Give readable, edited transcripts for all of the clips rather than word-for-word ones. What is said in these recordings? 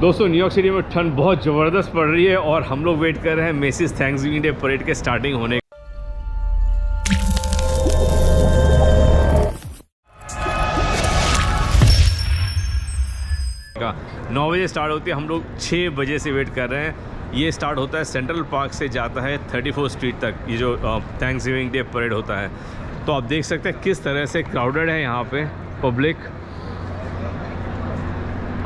दोस्तों New York city में ठंड बहुत ज़बरदस्त पड़ रही है और हम लोग वेट कर रहे हैं मेसिस थैंक्सगिविंग डे परेड के स्टार्टिंग होने का। 9 बजे स्टार्ट होती है, हम लोग 6 बजे से वेट कर रहे हैं। ये स्टार्ट होता है सेंट्रल पार्क से, जाता है 34 स्ट्रीट तक, ये जो थैंक्सगिविंग डे परेड होता है। तो आप देख सकते हैं किस तरह से क्राउडेड है यहाँ पे पब्लिक।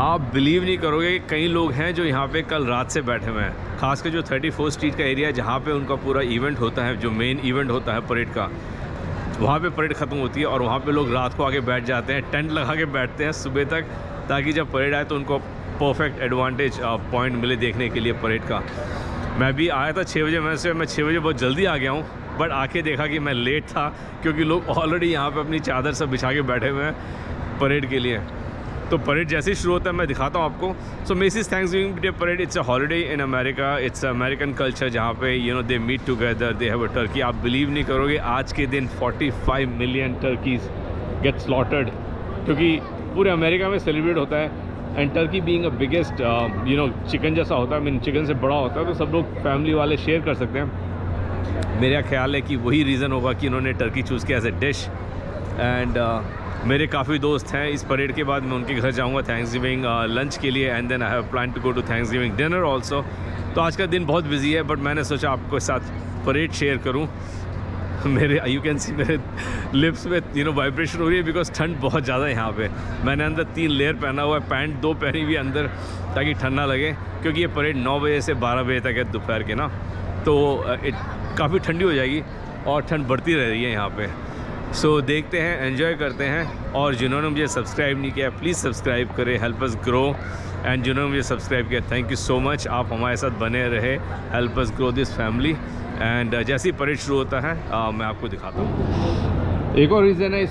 आप बिलीव नहीं करोगे कि कई लोग हैं जो यहाँ पे कल रात से बैठे हुए हैं। खासकर जो 34 स्ट्रीट का एरिया है जहाँ पे उनका पूरा इवेंट होता है, जो मेन इवेंट होता है परेड का, वहाँ पे परेड ख़त्म होती है और वहाँ पे लोग रात को आके बैठ जाते हैं, टेंट लगा के बैठते हैं सुबह तक, ताकि जब परेड आए तो उनको परफेक्ट एडवांटेज पॉइंट मिले देखने के लिए परेड का। मैं भी आया था 6 बजे, मैं 6 बजे बहुत जल्दी आ गया हूँ, बट आके देखा कि मैं लेट था क्योंकि लोग ऑलरेडी यहाँ पे अपनी चादर सब बिछा के बैठे हुए हैं परेड के लिए। तो परेड जैसे ही शुरू होता है मैं दिखाता हूँ आपको। So Macy's Thanksgiving Day parade, it's a holiday in America, it's American culture जहाँ पे they meet together, they have a turkey. आप बिलीव नहीं करोगे आज के दिन 45 मिलियन टर्कीज गेट स्लॉटर्ड, क्योंकि पूरे अमेरिका में सेलिब्रेट होता है। And Turkey being a biggest chicken जैसा होता है, मीन चिकन से बड़ा होता है, तो सब लोग फैमिली वाले शेयर कर सकते हैं। मेरा ख्याल है कि वही रीज़न होगा कि इन्होंने टर्की चूज़ किया एज ए डिश। एंड मेरे काफ़ी दोस्त हैं, इस परेड के बाद मैं उनके घर जाऊंगा थैंक्सगिविंग लंच के लिए, and then I have plan to go to Thanksgiving dinner also. तो आज का दिन बहुत बिजी है, बट मैंने सोचा आपको साथ परेड शेयर करूं। मेरे यू कैन सी मेरे लिप्स में वाइब्रेशन हो रही है बिकॉज ठंड बहुत ज़्यादा है यहाँ पे। मैंने अंदर 3 लेयर पहना हुआ है, पैंट 2 पहनी हुई अंदर ताकि ठंड ना लगे, क्योंकि ये परेड 9 बजे से 12 बजे तक है दोपहर के ना, तो काफ़ी ठंडी हो जाएगी और ठंड बढ़ती रह रही है यहाँ पे। सो देखते हैं, एंजॉय करते हैं। और जिन्होंने मुझे सब्सक्राइब नहीं किया प्लीज़ सब्सक्राइब करें, हेल्प अस ग्रो। एंड जिन्होंने मुझे सब्सक्राइब किया थैंक यू सो मच, आप हमारे साथ बने रहे, help us grow this family. And जैसे ही परेड शुरू होता है मैं आपको दिखाता हूँ। एक और रीज़न है,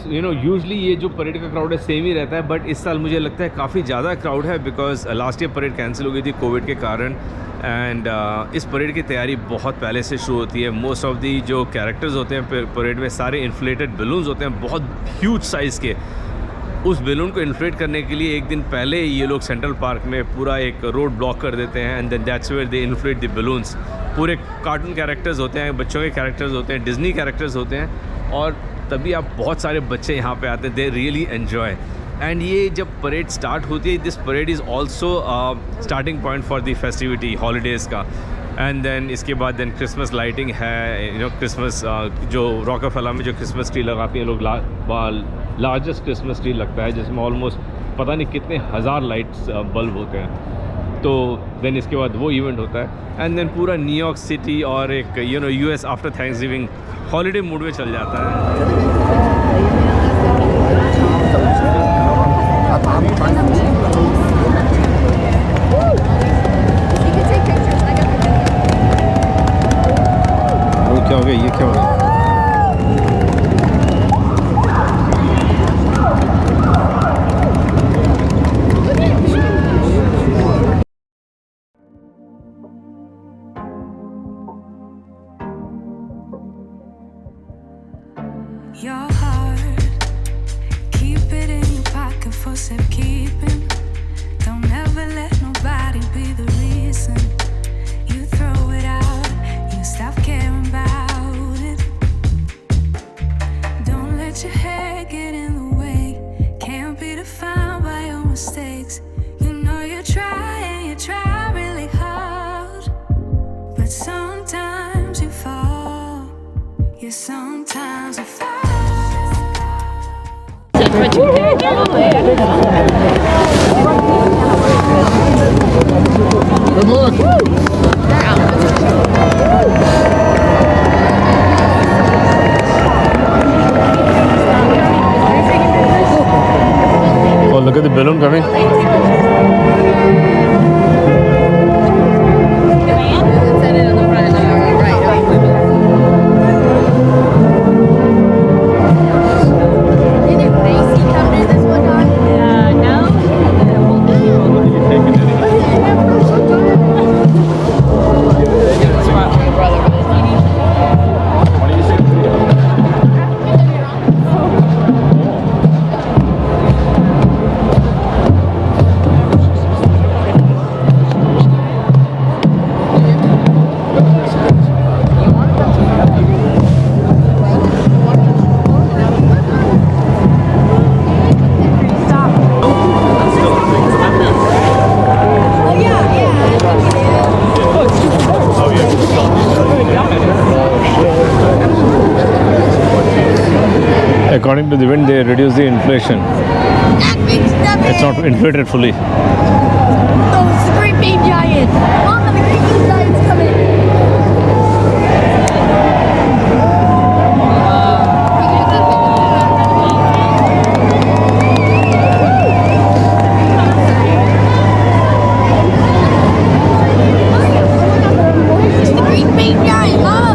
यूजली ये जो परेड का क्राउड है सेम ही रहता है, बट इस साल मुझे लगता है काफ़ी ज़्यादा क्राउड है because last year parade cancel हो गई थी कोविड के कारण। एंड इस परेड की तैयारी बहुत पहले से शुरू होती है। मोस्ट ऑफ दी जो कैरेक्टर्स होते हैं परेड में सारे इन्फ्लेटेड बलून्स होते हैं, बहुत ह्यूज साइज़ के। उस बैलून को इन्फ्लेट करने के लिए एक दिन पहले ये लोग सेंट्रल पार्क में पूरा एक रोड ब्लॉक कर देते हैं, and then that's where they inflate the balloons. पूरे कार्टून कैरेक्टर्स होते हैं, बच्चों के कैरेक्टर्स होते हैं, डिज्नी कैरेक्टर्स होते हैं, और तभी आप बहुत सारे बच्चे यहाँ पे आते हैं, दे रियली एन्जॉय। एंड ये जब परेड स्टार्ट होती है, this parade is also starting point for the festivity holidays का। एंड देन इसके बाद देन क्रिसमस लाइटिंग है, क्रिसमस जो रॉकफेलर में जो क्रिसमस ट्री लगाती हैं लोग, लार्जेस्ट क्रिसमस ट्री लगता है जिसमें ऑलमोस्ट पता नहीं कितने हज़ार लाइट्स बल्ब होते हैं। तो देन इसके बाद वो इवेंट होता है, एंड देन पूरा न्यूयॉर्क सिटी और एक US after Thanksgiving holiday mood में चल जाता है। क्या हो गया, ये क्या हो गया? Your heart, keep it in your pocket for safekeeping. Don't ever let nobody be the reason you throw it out. You stop caring about it. Don't let your head get in the way. Can't be defined by your mistakes. You know you try really hard, but sometimes you fall. Yeah, sometimes you fall. Good luck. Oh, look at the balloon coming. according to the wind, they reduce the inflation. That means nothing. It's not inflated fully. No, it's the Great Bean Giant. Mama, the Great Bean Giant's coming. It's the Great Bean Giant, Mama.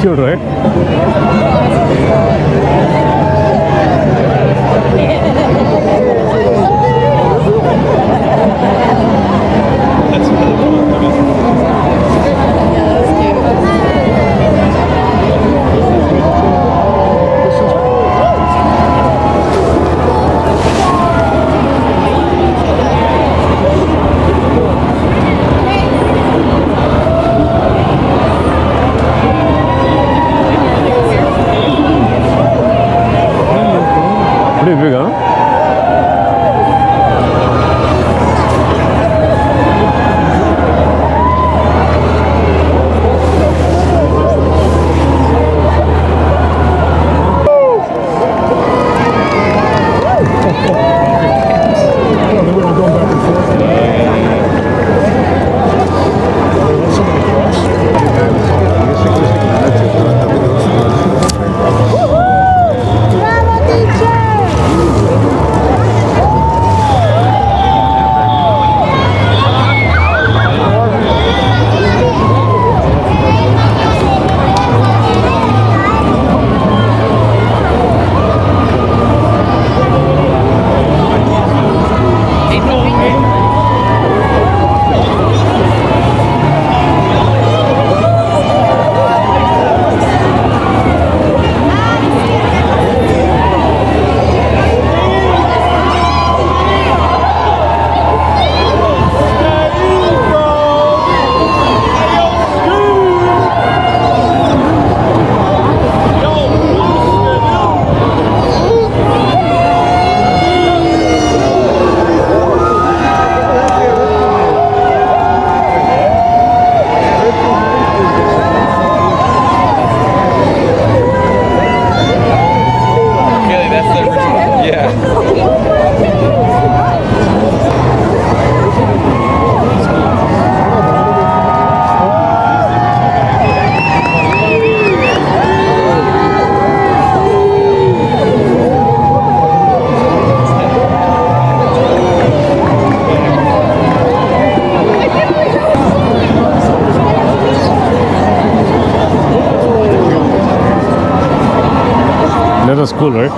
Cute, right? was cool, right?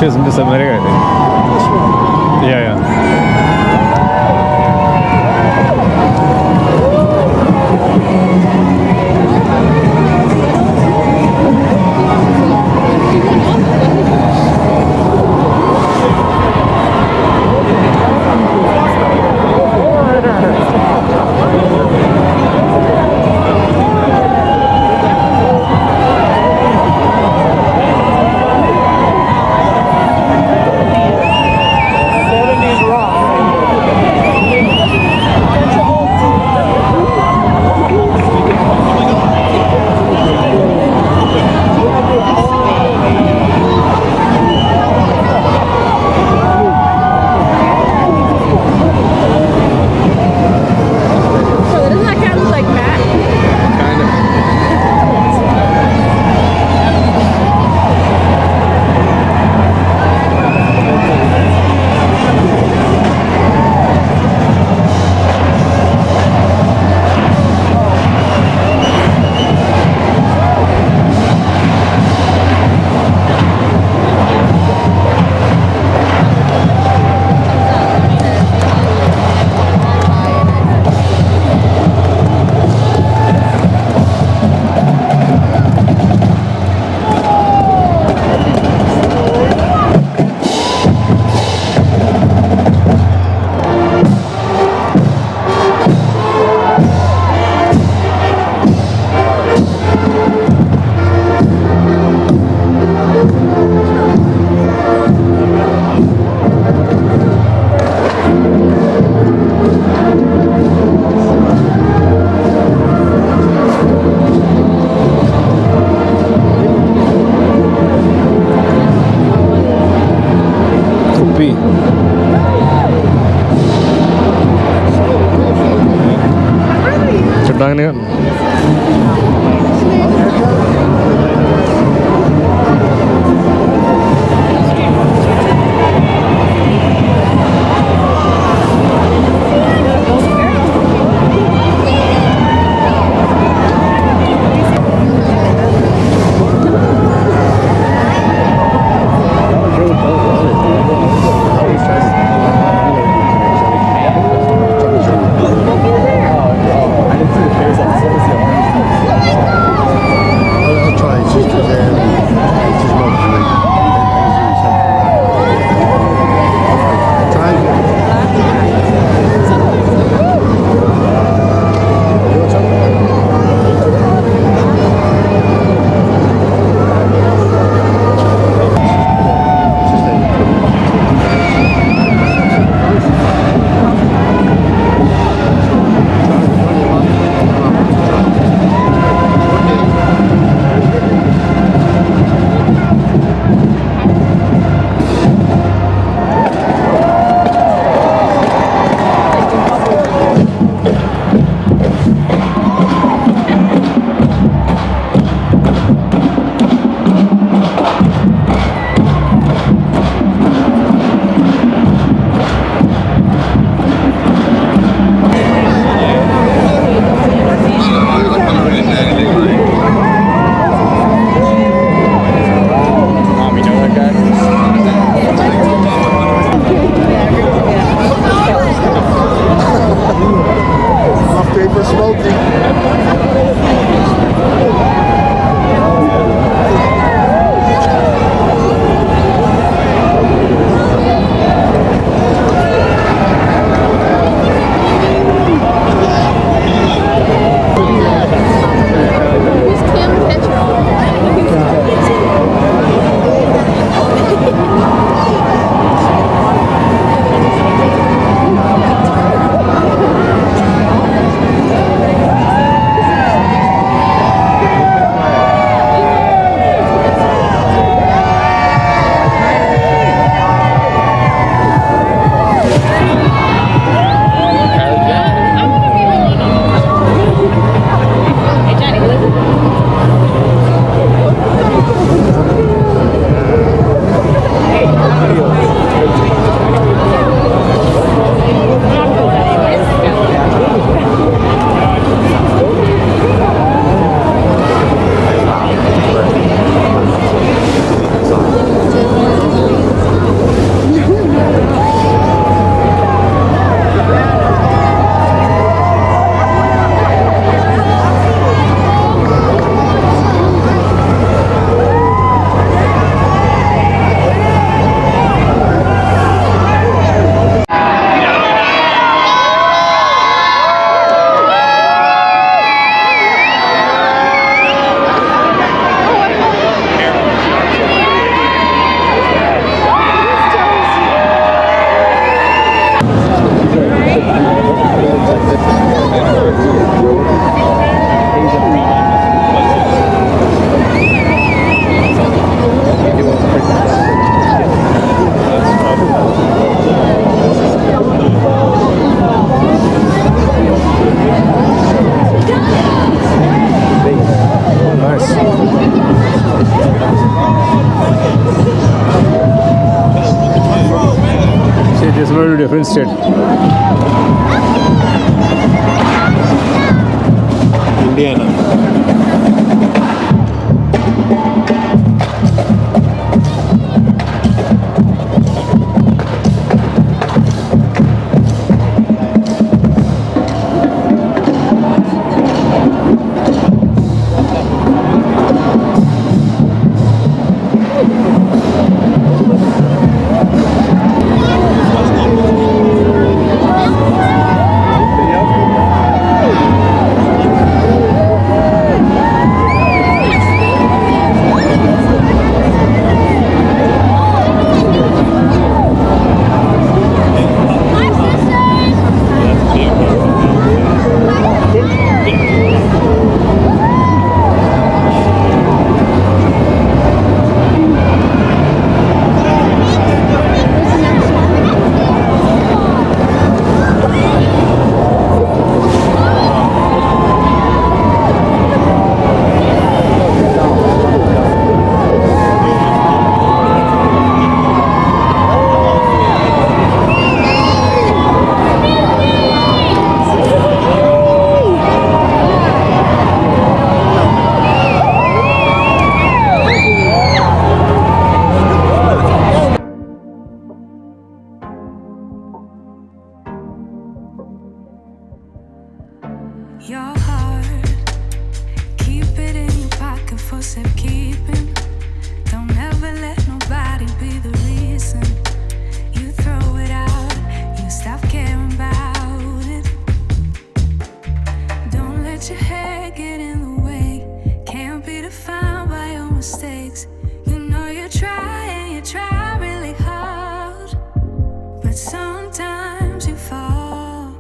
She's Miss America, I think. Yeah, yeah. Doesn't that kind of look like Matt? Kind of. Kupi. Ceritanya kan. Nice. See, this is a very different state. Indiana. Your heart, keep it in your pocket for safekeeping. Don't ever let nobody be the reason you throw it out. You stop caring about it. Don't let your head get in the way. Can't be defined by your mistakes. You know you try really hard, but sometimes you fall.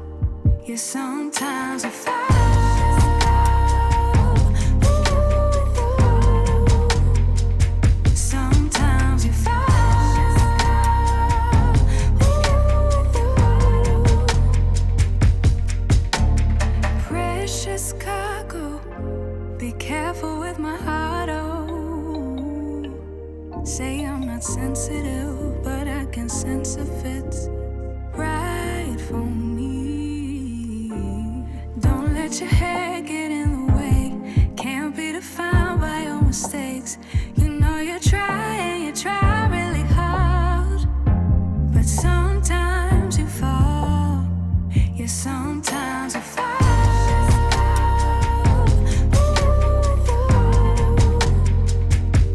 Yeah, sometimes you fall. Sometimes you fall. Precious cargo, be careful with my heart, oh. Say I'm not sensitive, but I can sense if it's right for me. Don't let your head get in the way. Can't be defined by your mistakes. You know you try really hard, but sometimes you fall. Yeah, sometimes you fall.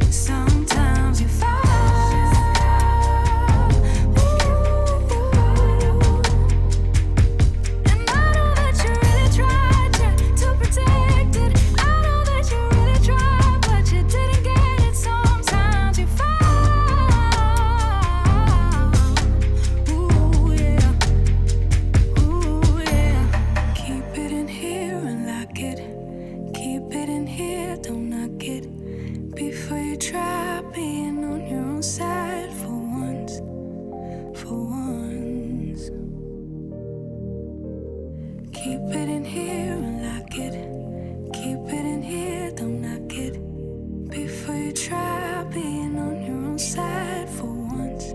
Sometimes you fall. And I know that you really tried to protect it. I know that you really tried, but you didn't get it. Sometimes you fall. Ooh, yeah. Ooh, yeah. Keep it in here and lock it. Keep it in here, don't knock it. Before you try being on your own side for once, for once. Keep it in here and lock it. Keep it in here, don't knock it. Before you try being on your own side for once,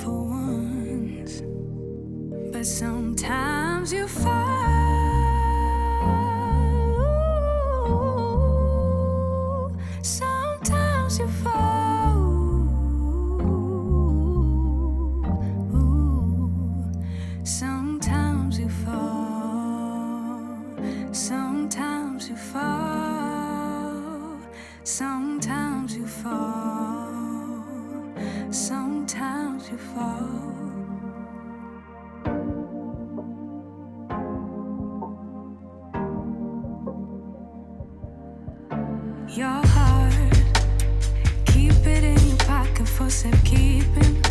for once. But sometimes you fall. Sometimes you fall. Sometimes you fall. Sometimes you fall. Sometimes you fall. Sometimes you fall. Your heart, keep it in your pocket for safekeeping.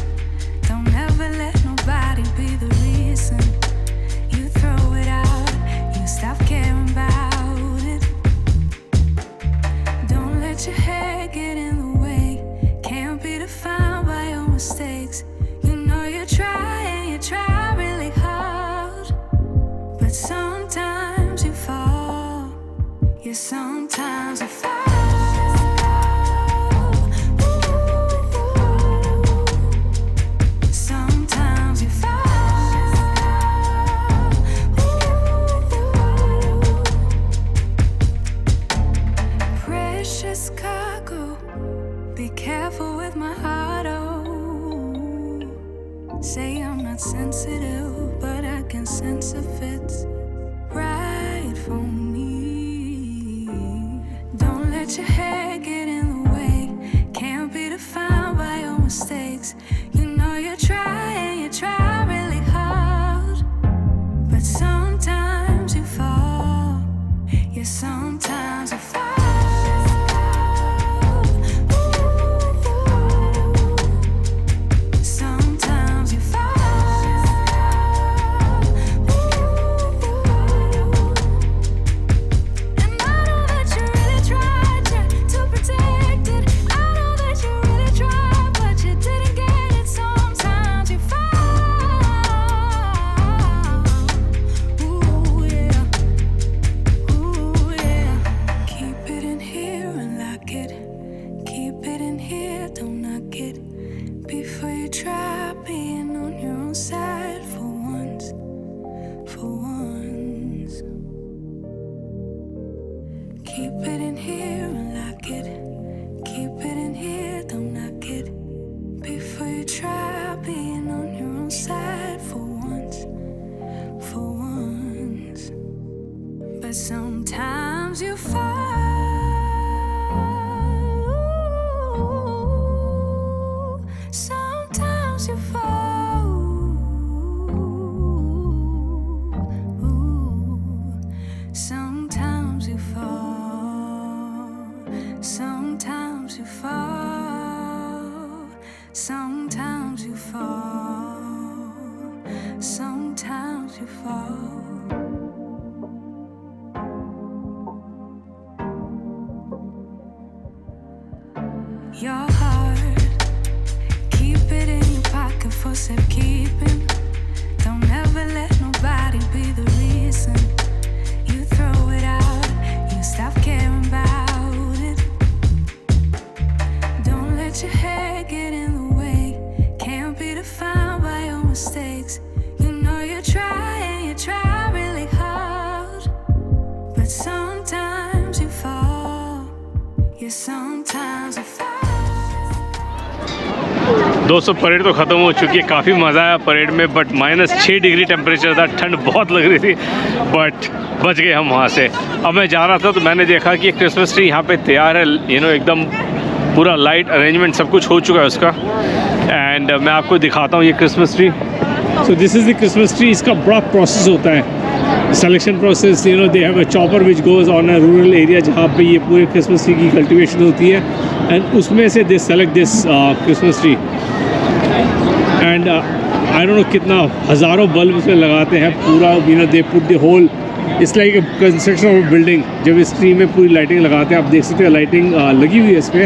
Don't ever let nobody be the reason Say I'm not sensitive, but I can sense if it's right for me. Don't let your hair get in the way. Can't be defined by your mistakes. You know you try really hard, but sometimes you fall. Yeah, sometimes you fall. Sometimes you fall. And I know that you really tried to protect it. I know that you really tried, but you didn't get it. Sometimes you fall. Ooh, yeah. Ooh, yeah. Keep it in here and lock it. Keep it in here, don't knock it. Before you try being on your own side for once. For once. Keep it in here and lock it. Keep it in here, don't knock it. Before you try being on your own side for once. For once. But sometimes you fall. Sometimes you fall. Sometimes you fall. Sometimes you fall. Sometimes you fall. Sometimes you fall. Your heart, keep it in your pocket for safekeeping. Don't ever let nobody be the reason you throw it out, you stop caring about it. Don't let your hair get in the way. Can't be defined by your mistakes. You know you try really hard, but sometimes you fall. Yeah, sometimes you fall. दोस्तों parade तो ख़त्म हो चुकी है, काफ़ी मज़ा आया parade में, बट -6 डिग्री टेम्परेचर था, ठंड बहुत लग रही थी, बट बच गए हम वहाँ से। अब मैं जा रहा था तो मैंने देखा कि क्रिसमस ट्री यहाँ पे तैयार है, एकदम पूरा लाइट अरेंजमेंट सब कुछ हो चुका है उसका। एंड मैं आपको दिखाता हूँ ये Christmas tree. So this is the Christmas tree. इसका बड़ा प्रोसेस होता है, selection process. They have a chopper which goes on a rural area जहाँ पे ये पूरे क्रिसमस ट्री की कल्टीवेशन होती है, एंड उसमें से they select this Christmas tree. And I don't know कितना हज़ारों बल्ब उसमें लगाते हैं पूरा। They put the whole, it's like construction of building. जब इस ट्री में पूरी लाइटिंग लगाते हैं, आप देख सकते हैं लाइटिंग लगी हुई है इस पर।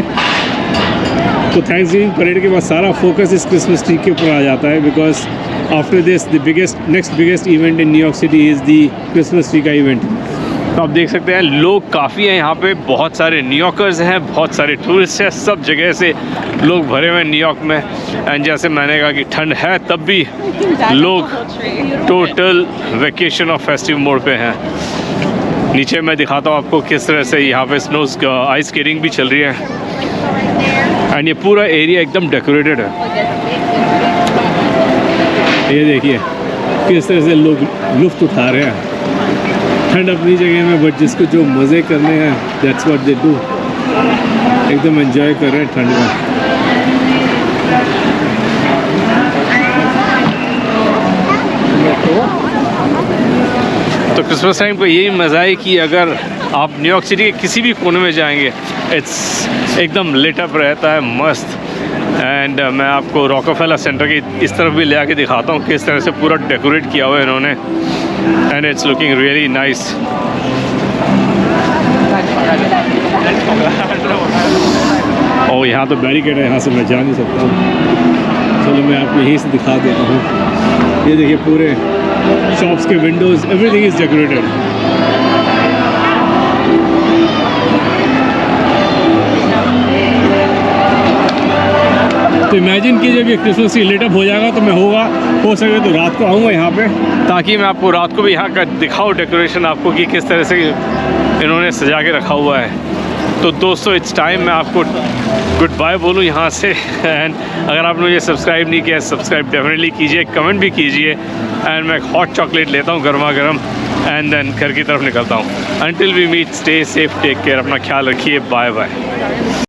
तो थैंक्सगिविंग परेड के बाद सारा फोकस इस क्रिसमस ट्री के ऊपर आ जाता है, because after this the next biggest event in New York city is the Christmas tree का इवेंट। तो आप देख सकते हैं लोग काफ़ी हैं यहाँ पे, बहुत सारे न्यूयॉर्कर्स हैं, बहुत सारे टूरिस्ट हैं, सब जगह से लोग भरे हुए हैं न्यूयॉर्क में। एंड जैसे मैंने कहा कि ठंड है तब भी लोग टोटल वेकेशन और फेस्टिव मोड पे हैं। नीचे मैं दिखाता हूँ आपको किस तरह से यहाँ पे स्नो आइस स्केटिंग भी चल रही है, एंड ये पूरा एरिया एकदम डेकोरेटेड है। ये देखिए किस तरह से लोग लुत्फ़ उठा रहे हैं ठंड अपनी जगह में, बट जिसको जो मज़े करने हैं दैट्स व्हाट दे डू। एकदम एंजॉय कर रहे हैं ठंड में। तो क्रिसमस टाइम को यही मज़ा है कि अगर आप न्यूयॉर्क सिटी के किसी भी कोने में जाएंगे, इट्स एकदम लिट अप रहता है, मस्त। एंड मैं आपको रॉकफेलर सेंटर की इस तरफ भी ले आके दिखाता हूँ किस तरह से पूरा डेकोरेट किया हुआ है इन्होंने, and it's looking really nice. और यहाँ तो बैरिकेड है, यहाँ से मैं जा नहीं सकता हूँ। चलो मैं आपको यहीं से दिखा देता हूँ। ये देखिए पूरे शॉप्स के विंडोज़, एवरीथिंग इज़ डेकोरेटेड। तो इमेजिन कीजिए कि क्रिसमस ट्री लेटअप हो जाएगा तो मैं हो सके तो रात को आऊँगा यहाँ पे, ताकि मैं आपको रात को भी यहाँ का दिखाऊँ डेकोरेशन आपको कि किस तरह से इन्होंने सजा के रखा हुआ है। तो दोस्तों इट्स टाइम मैं आपको गुड बाय बोलूँ यहाँ से। एंड अगर आपने मुझे सब्सक्राइब नहीं किया सब्सक्राइब डेफिनेटली कीजिए, कमेंट भी कीजिए। एंड मैं हॉट चॉकलेट लेता हूँ गर्मा गर्म एंड देन घर की तरफ निकलता हूँ। Until we meet stay safe, take care, अपना ख्याल रखिए, बाय बाय।